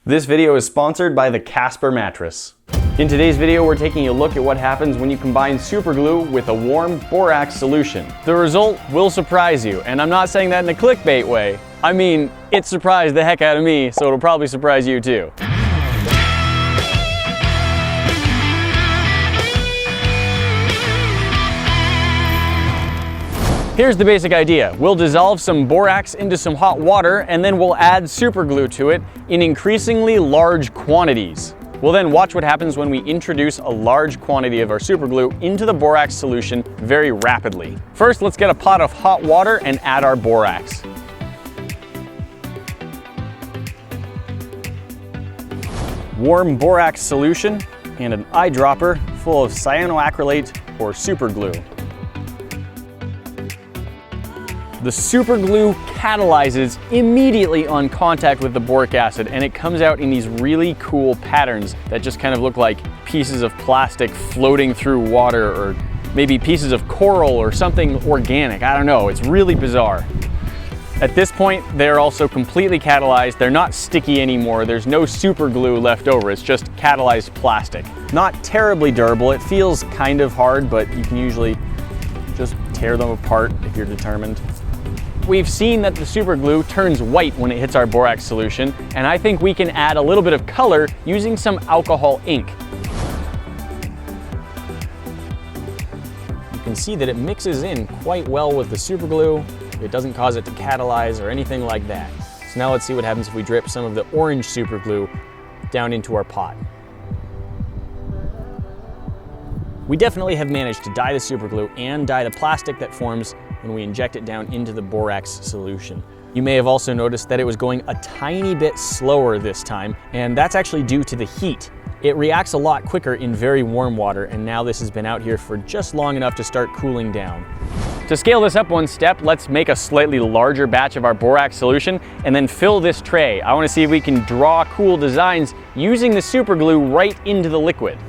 This video is sponsored by the Casper mattress. In today's video, we're taking a look at what happens when you combine super glue with a warm borax solution. The result will surprise you, and I'm not saying that in a clickbait way. I mean, it surprised the heck out of me, so it'll probably surprise you too. Here's the basic idea. We'll dissolve some borax into some hot water, and then we'll add super glue to it in increasingly large quantities. We'll then watch what happens when we introduce a large quantity of our super glue into the borax solution very rapidly. First, let's get a pot of hot water and add our borax. Warm borax solution and an eyedropper full of cyanoacrylate or super glue. The super glue catalyzes immediately on contact with the boric acid, and it comes out in these really cool patterns that just kind of look like pieces of plastic floating through water, or maybe pieces of coral or something organic. I don't know, it's really bizarre. At this point, they're also completely catalyzed. They're not sticky anymore. There's no super glue left over. It's just catalyzed plastic. Not terribly durable. It feels kind of hard, but you can usually just tear them apart if you're determined. We've seen that the super glue turns white when it hits our borax solution, and I think we can add a little bit of color using some alcohol ink. You can see that it mixes in quite well with the super glue. It doesn't cause it to catalyze or anything like that. So now let's see what happens if we drip some of the orange super glue down into our pot. We definitely have managed to dye the super glue and dye the plastic that forms when we inject it down into the borax solution. You may have also noticed that it was going a tiny bit slower this time, and that's actually due to the heat. It reacts a lot quicker in very warm water, and now this has been out here for just long enough to start cooling down. To scale this up one step, let's make a slightly larger batch of our borax solution and then fill this tray. I want to see if we can draw cool designs using the super glue right into the liquid.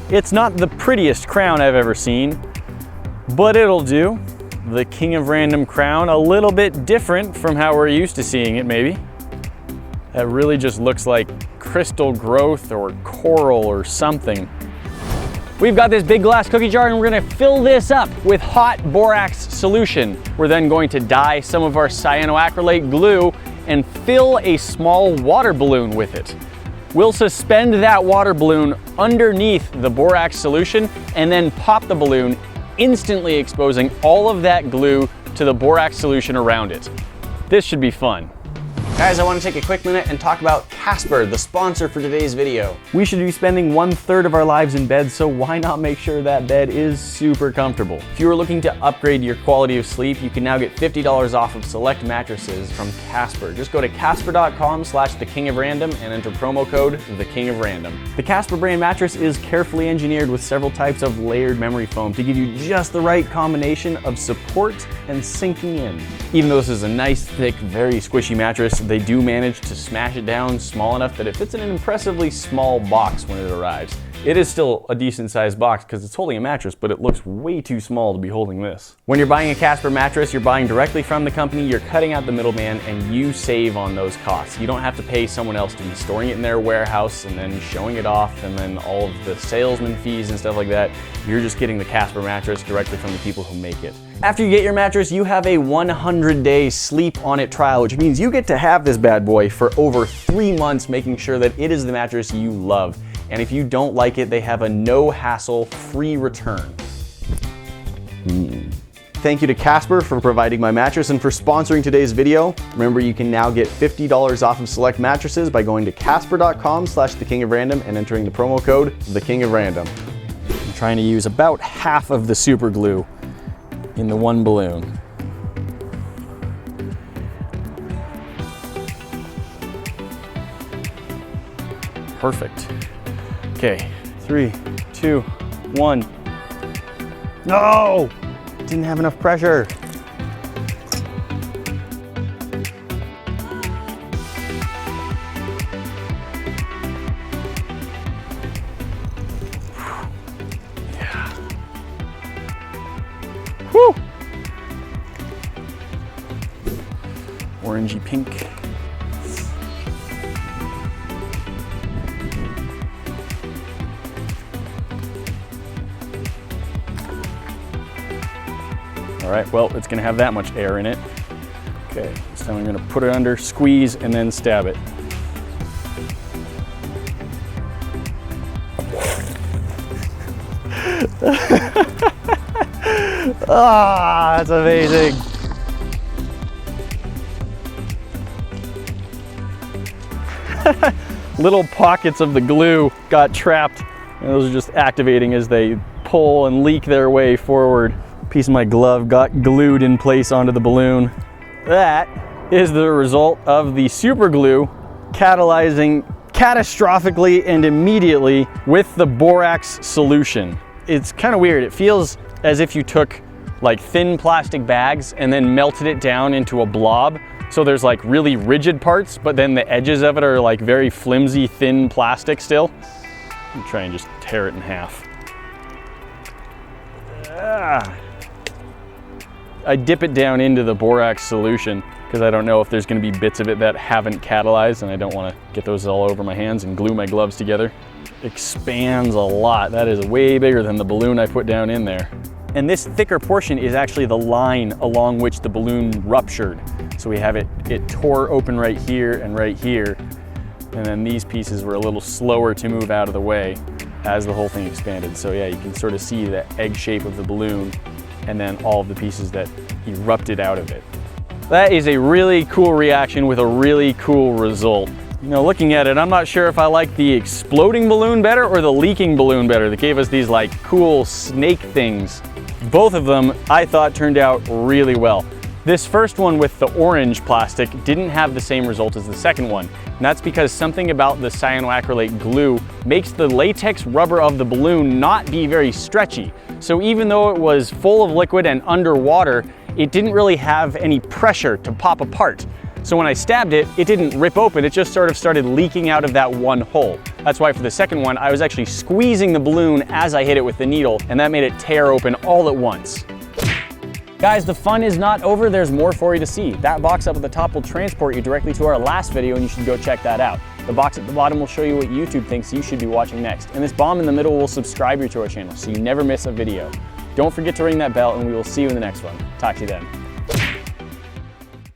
It's not the prettiest crown I've ever seen, but it'll do. The King of Random crown, a little bit different from how we're used to seeing it maybe. That really just looks like crystal growth or coral or something. We've got this big glass cookie jar, and we're gonna fill this up with hot borax solution. We're then going to dye some of our cyanoacrylate glue and fill a small water balloon with it. We'll suspend that water balloon underneath the borax solution and then pop the balloon, instantly exposing all of that glue to the borax solution around it. This should be fun. Guys, I want to take a quick minute and talk about Casper, the sponsor for today's video. We should be spending 1/3 of our lives in bed, so why not make sure that bed is super comfortable? If you are looking to upgrade your quality of sleep, you can now get $50 off of select mattresses from Casper. Just go to casper.com/thekingofrandom and enter promo code thekingofrandom. The Casper brand mattress is carefully engineered with several types of layered memory foam to give you just the right combination of support and sinking in. Even though this is a nice, thick, very squishy mattress, they do manage to smash it down small enough that it fits in an impressively small box when it arrives. It is still a decent sized box because it's holding a mattress, but it looks way too small to be holding this. When you're buying a Casper mattress, you're buying directly from the company, you're cutting out the middleman, and you save on those costs. You don't have to pay someone else to be storing it in their warehouse and then showing it off and then all of the salesman fees and stuff like that. You're just getting the Casper mattress directly from the people who make it. After you get your mattress, you have a 100-day sleep on it trial, which means you get to have this bad boy for over 3 months, making sure that it is the mattress you love. And if you don't like it, they have a no-hassle free return. Thank you to Casper for providing my mattress and for sponsoring today's video. Remember, you can now get $50 off of select mattresses by going to casper.com/thekingofrandom and entering the promo code thekingofrandom. I'm trying to use about half of the super glue in the one balloon. Perfect. Okay, 3, 2, 1. No! Didn't have enough pressure. orangey pink. All right, well, it's gonna have that much air in it. Okay, this time I'm gonna put it under, squeeze, and then stab it. Ah, that's amazing. Little pockets of the glue got trapped, and those are just activating as they pull and leak their way forward. Piece of my glove got glued in place onto the balloon. That is the result of the super glue catalyzing catastrophically and immediately with the borax solution. It's kind of weird. It feels as if you took like thin plastic bags and then melted it down into a blob. So there's like really rigid parts, but then the edges of it are like very flimsy, thin plastic still. I'm trying to just tear it in half. I dip it down into the borax solution because I don't know if there's going to be bits of it that haven't catalyzed, and I don't want to get those all over my hands and glue my gloves together. Expands a lot. That is way bigger than the balloon I put down in there. And this thicker portion is actually the line along which the balloon ruptured. So we have it tore open right here and right here. And then these pieces were a little slower to move out of the way as the whole thing expanded. So yeah, you can sort of see the egg shape of the balloon and then all of the pieces that erupted out of it. That is a really cool reaction with a really cool result. You know, looking at it, I'm not sure if I like the exploding balloon better or the leaking balloon better that gave us these like cool snake things. Both of them I thought turned out really well. This first one with the orange plastic didn't have the same result as the second one. And that's because something about the cyanoacrylate glue makes the latex rubber of the balloon not be very stretchy. So even though it was full of liquid and underwater, it didn't really have any pressure to pop apart. So when I stabbed it, it didn't rip open, it just sort of started leaking out of that one hole. That's why for the second one, I was actually squeezing the balloon as I hit it with the needle, and that made it tear open all at once. Guys, the fun is not over. There's more for you to see. That box up at the top will transport you directly to our last video, and you should go check that out. The box at the bottom will show you what YouTube thinks you should be watching next. And this bomb in the middle will subscribe you to our channel so you never miss a video. Don't forget to ring that bell, and we will see you in the next one. Talk to you then.